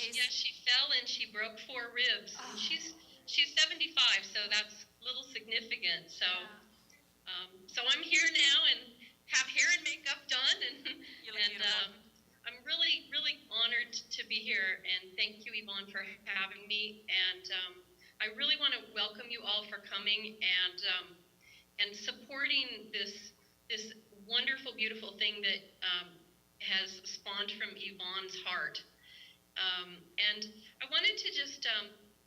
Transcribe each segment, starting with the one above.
case? Yeah, she fell and she broke 4 ribs. Oh. And she's 75, so that's a little significant. So, so I'm here now and have hair and makeup done, and You look beautiful. I'm really, really honored to be here. And thank you, Yvonne, for having me. And I really want to welcome you all for coming and supporting this wonderful, beautiful thing that has spawned from Yvonne's heart. And I wanted to just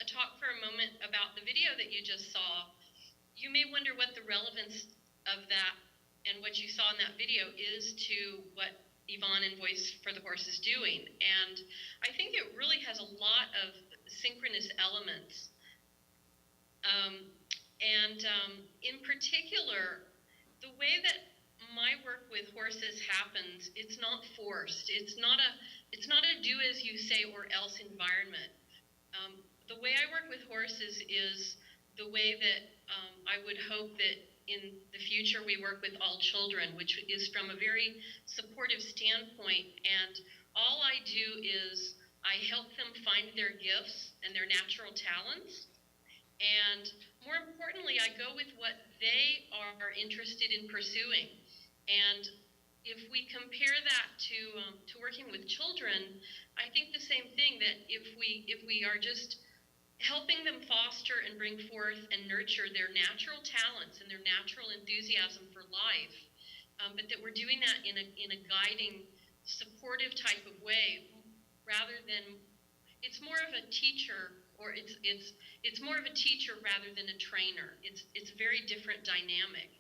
talk for a moment about the video that you just saw. You may wonder what the relevance of that and what you saw in that video is to what Yvonne and Voice for the Horse is doing. And I think it really has a lot of synchronous elements. In particular, the way that my work with horses happens, it's not forced. It's not a do as you say or else environment. The way I work with horses is the way that I would hope that in the future we work with all children, which is from a very supportive standpoint. And all I do is I help them find their gifts and their natural talents. And more importantly, I go with what they are interested in pursuing. And if we compare that to working with children, I think the same thing, that if we are just helping them foster and bring forth and nurture their natural talents and their natural enthusiasm for life, but that we're doing that in a guiding, supportive type of way, rather than, it's more of a teacher, or it's more of a teacher rather than a trainer. It's a very different dynamic.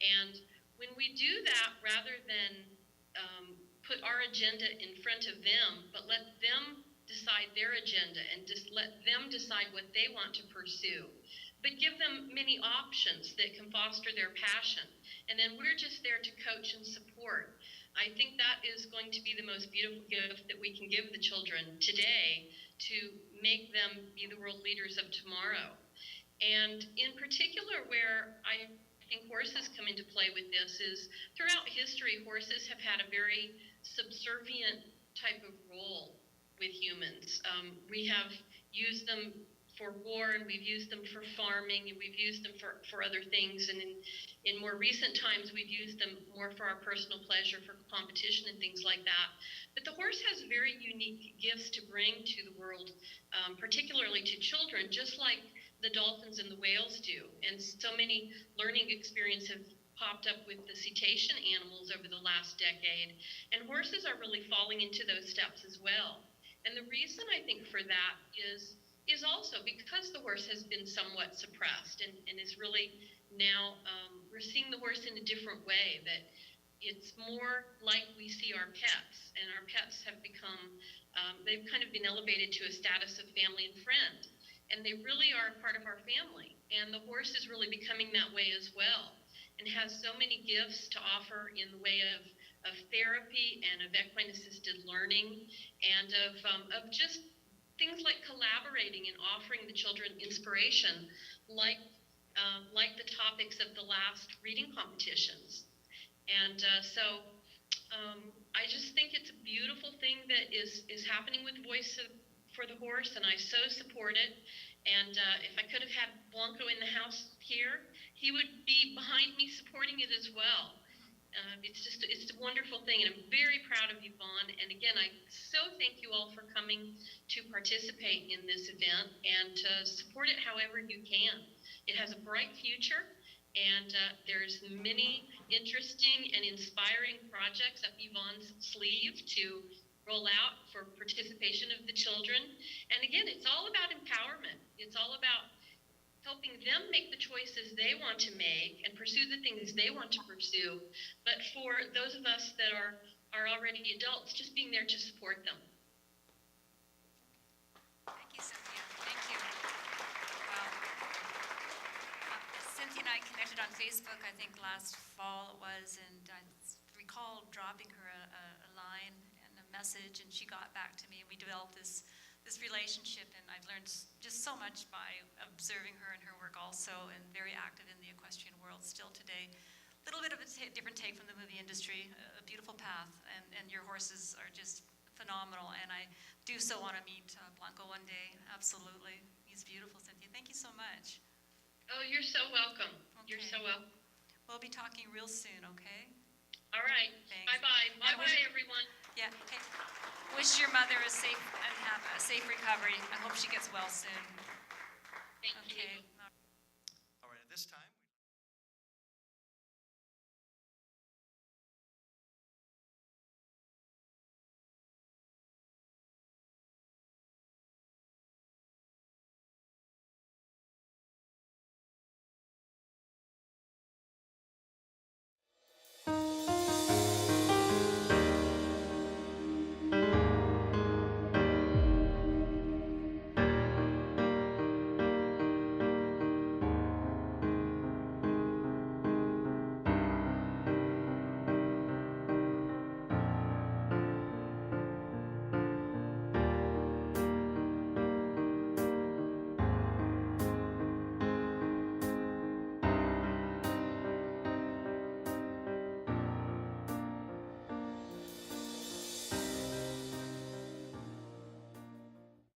And when we do that, rather than put our agenda in front of them, but let them decide their agenda and just let them decide what they want to pursue, but give them many options that can foster their passion. And then we're just there to coach and support. I think that is going to be the most beautiful gift that we can give the children today, to make them be the world leaders of tomorrow. And in particular, where I think horses come into play with this is, throughout history, horses have had a very subservient type of role with humans. We have used them for war, and we've used them for farming, and we've used them for other things. And in more recent times, we've used them more for our personal pleasure, for competition and things like that. But the horse has very unique gifts to bring to the world, particularly to children, just like the dolphins and the whales do. And so many learning experiences have popped up with the cetacean animals over the last decade. And horses are really falling into those steps as well. And the reason I think for that is also because the horse has been somewhat suppressed, and is really now, we're seeing the horse in a different way, that it's more like we see our pets, and our pets have become, they've kind of been elevated to a status of family and friend, and they really are a part of our family. And the horse is really becoming that way as well, and has so many gifts to offer in the way of therapy and of equine assisted learning, and of just things like collaborating and offering the children inspiration, like the topics of the last reading competitions. And so I just think it's a beautiful thing that is happening with Voice for the Horse, and I so support it. And if I could have had Blanco in the house here, he would be behind me supporting it as well. It's a wonderful thing, and I'm very proud of Yvonne. And again, I so thank you all for coming to participate in this event and to support it however you can. It has a bright future, and there's many interesting and inspiring projects up Yvonne's sleeve to roll out for participation of the children. And again, it's all about empowerment. It's all about helping them make the choices they want to make and pursue the things they want to pursue. But for those of us that are already adults, just being there to support them. Thank you, Cynthia. Thank you. Cynthia and I connected on Facebook, I think last fall it was, and I recall dropping her a line and a message, and she got back to me, and we developed this relationship, and I've learned just so much by observing her and her work also, and very active in the equestrian world still today. A little bit of a different take from the movie industry, a beautiful path, and your horses are just phenomenal, and I do so want to meet Blanco one day, absolutely. He's beautiful, Cynthia. Thank you so much. Oh, you're so welcome. You're Okay. so welcome. We'll be talking real soon, okay? All right. Thanks. Bye-bye. And Bye-bye, everyone. Yeah, okay. Wish your mother a safe and have a safe recovery. I hope she gets well soon. Thank Okay. you. All right, at this time,